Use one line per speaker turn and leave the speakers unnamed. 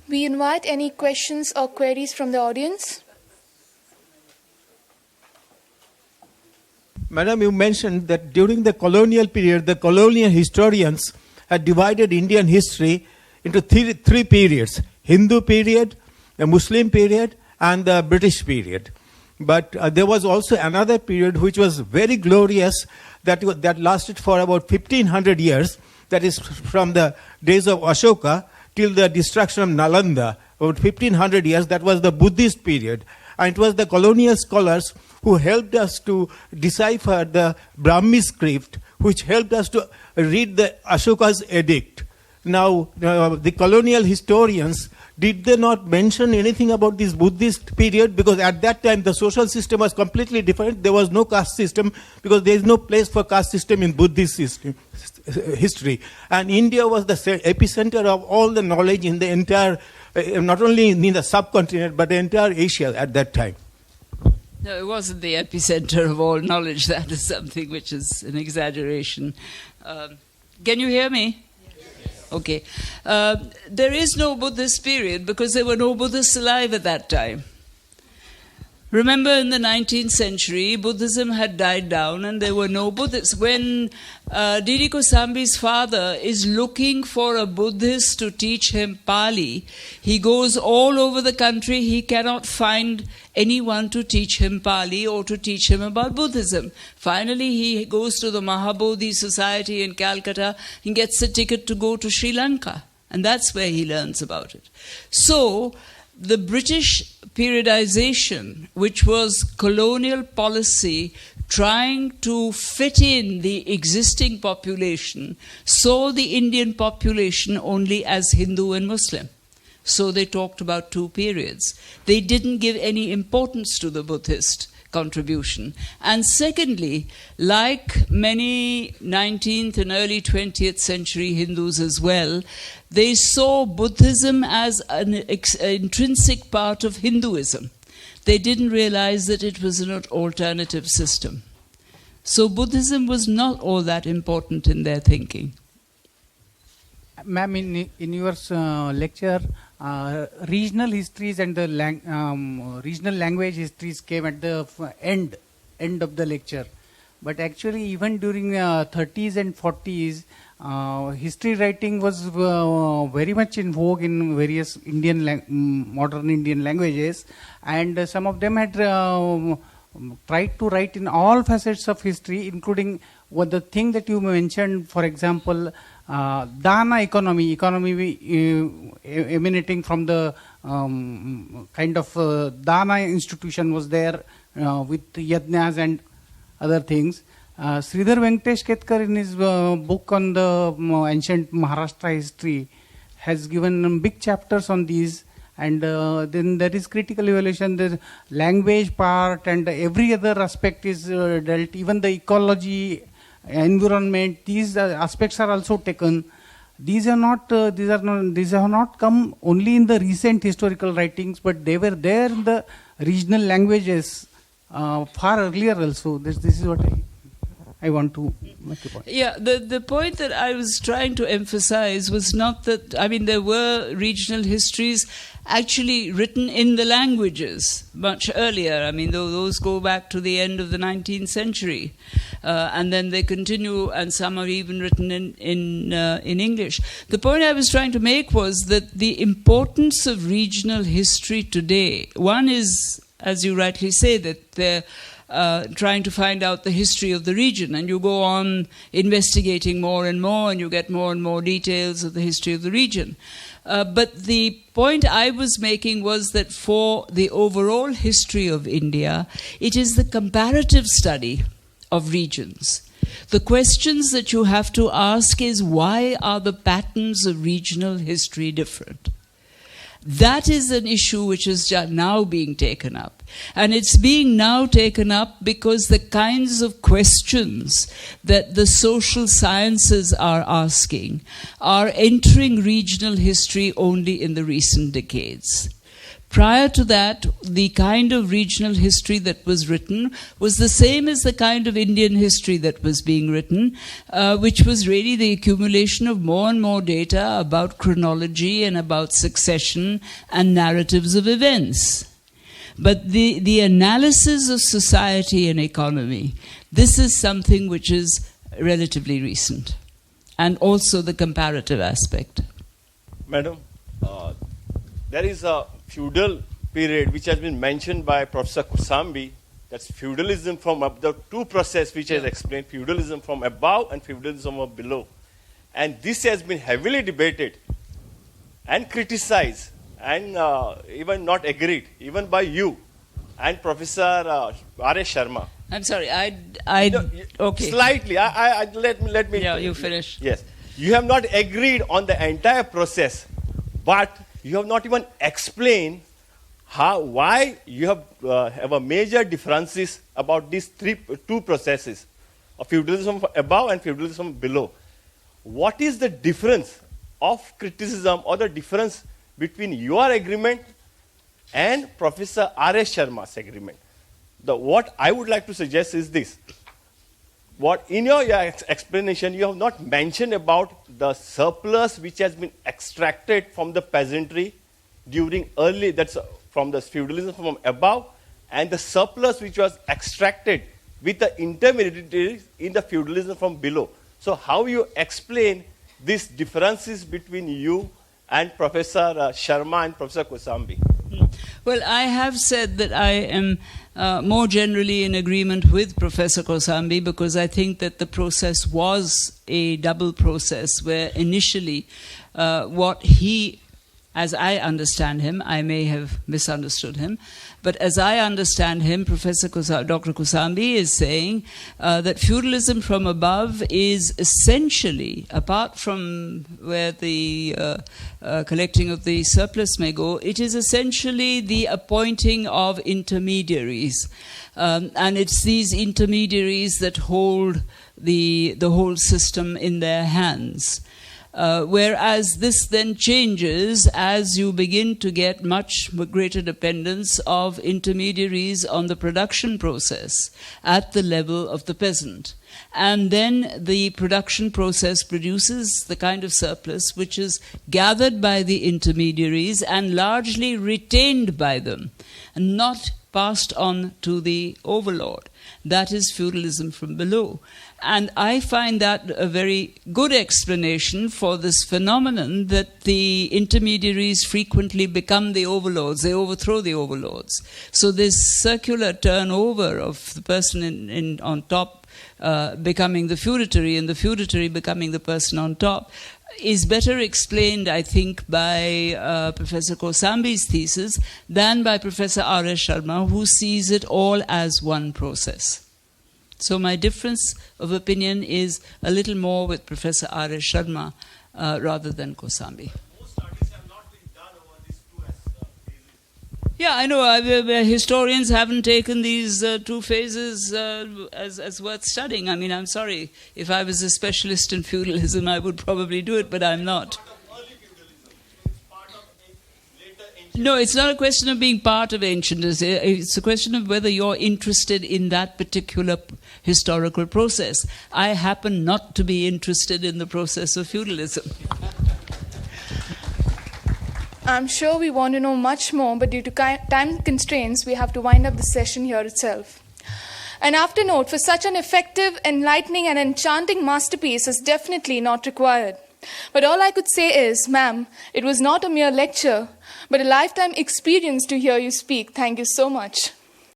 We invite any questions or queries from the audience.
Madam, you mentioned that during the colonial period, the colonial historians had divided Indian history into three periods: Hindu period, the Muslim period, and the British period. But there was also another period which was very glorious that lasted for about 1500 years. That is from the days of Ashoka till the destruction of Nalanda, about 1500 years. That was the Buddhist period. And it was the colonial scholars who helped us to decipher the Brahmi script, which helped us to read the Ashoka's edict. Now, the colonial historians, did they not mention anything about this Buddhist period? Because at that time, the social system was completely different. There was no caste system, because there is no place for caste system in Buddhist history. And India was the epicenter of all the knowledge in the entire, not only in the subcontinent, but the entire Asia at that time.
No, it wasn't the epicenter of all knowledge. That is something which is an exaggeration. Can you hear me? Okay. There is no Buddhist period because there were no Buddhists alive at that time. Remember, in the 19th century, Buddhism had died down and there were no Buddhists. When Didi Kosambi's father is looking for a Buddhist to teach him Pali, he goes all over the country. He cannot find anyone to teach him Pali or to teach him about Buddhism. Finally, he goes to the Mahabodhi Society in Calcutta and gets a ticket to go to Sri Lanka. And that's where he learns about it. So, the British periodization, which was colonial policy trying to fit in the existing population, saw the Indian population only as Hindu and Muslim. So they talked about two periods. They didn't give any importance to the Buddhist contribution. And secondly, like many 19th and early 20th century Hindus as well, they saw Buddhism as an intrinsic part of Hinduism. They didn't realize that it was an alternative system. So Buddhism was not all that important in their thinking.
Ma'am, in your lecture, regional histories and the regional language histories came at the end of the lecture. But actually, even during 30s and 40s, history writing was very much in vogue in various modern Indian languages, and some of them had tried to write in all facets of history, including what the thing that you mentioned, for example, Dana economy emanating from the kind of Dana institution was there with yajnas and other things. Sridhar Venkatesh Ketkar in his book on the ancient Maharashtra history has given big chapters on these, and then there is critical evaluation, the language part and every other aspect is dealt, even the ecology, environment, these aspects are also taken. These have not come only in the recent historical writings, but they were there in the regional languages far earlier also. This is what I want to make a point.
Yeah, the point that I was trying to emphasize was not that, I mean, there were regional histories actually written in the languages much earlier. I mean, those go back to the end of the 19th century. And then they continue, and some are even written in English. The point I was trying to make was that the importance of regional history today, one is, as you rightly say, that they're trying to find out the history of the region, and you go on investigating more and more, and you get more and more details of the history of the region. But the point I was making was that for the overall history of India, it is the comparative study of regions. The questions that you have to ask is, why are the patterns of regional history different? That is an issue which is now being taken up. And it's being now taken up because the kinds of questions that the social sciences are asking are entering regional history only in the recent decades. Prior to that, the kind of regional history that was written was the same as the kind of Indian history that was being written, which was really the accumulation of more and more data about chronology and about succession and narratives of events. But the analysis of society and economy, this is something which is relatively recent, and also the comparative aspect.
Madam, there is a feudal period which has been mentioned by Professor Kosambi. That's feudalism from up, the two processes which has explained, feudalism from above and feudalism from below. And this has been heavily debated and criticized and even not agreed, even by you and Professor R.S. Sharma.
I'm sorry, okay.
Slightly, let me.
Yeah, you finish.
Yes. You have not agreed on the entire process, but you have not even explained why you have a major differences about these two processes of feudalism from above and feudalism from below. What is the difference of criticism or the difference between your agreement and Professor R.S. Sharma's agreement? What I would like to suggest is this. What in your explanation you have not mentioned about the surplus which has been extracted from the peasantry during early, that's from the feudalism from above, and the surplus which was extracted with the intermediaries in the feudalism from below. So how you explain these differences between you and Professor Sharma and Professor Kosambi?
Well, I have said that I am more generally in agreement with Professor Kosambi, because I think that the process was a double process where initially what he, as I understand him, I may have misunderstood him, but as I understand him, Dr. Kosambi is saying that feudalism from above is essentially, apart from where the collecting of the surplus may go, it is essentially the appointing of intermediaries. And it's these intermediaries that hold the whole system in their hands. Whereas this then changes as you begin to get much greater dependence of intermediaries on the production process at the level of the peasant. And then the production process produces the kind of surplus which is gathered by the intermediaries and largely retained by them, and not passed on to the overlord. That is feudalism from below. And I find that a very good explanation for this phenomenon that the intermediaries frequently become the overlords, they overthrow the overlords. So this circular turnover of the person on top becoming the feudatory and the feudatory becoming the person on top is better explained, I think, by Professor Kosambi's thesis than by Professor R.S. Sharma, who sees it all as one process. So my difference of opinion is a little more with Professor R.S. Sharma rather than Kosambi.
Most studies have not been done over these two phases.
Yeah, I know. Historians haven't taken these two phases as worth studying. I mean, I'm sorry. If I was a specialist in feudalism, I would probably do it, but I'm not. No, it's not a question of being part of ancient. It's a question of whether you're interested in that particular historical process. I happen not to be interested in the process of feudalism.
I'm sure we want to know much more, but due to time constraints, we have to wind up the session here itself. An afternote for such an effective, enlightening, and enchanting masterpiece is definitely not required. But all I could say is, ma'am, it was not a mere lecture, but a lifetime experience to hear you speak. Thank you so much.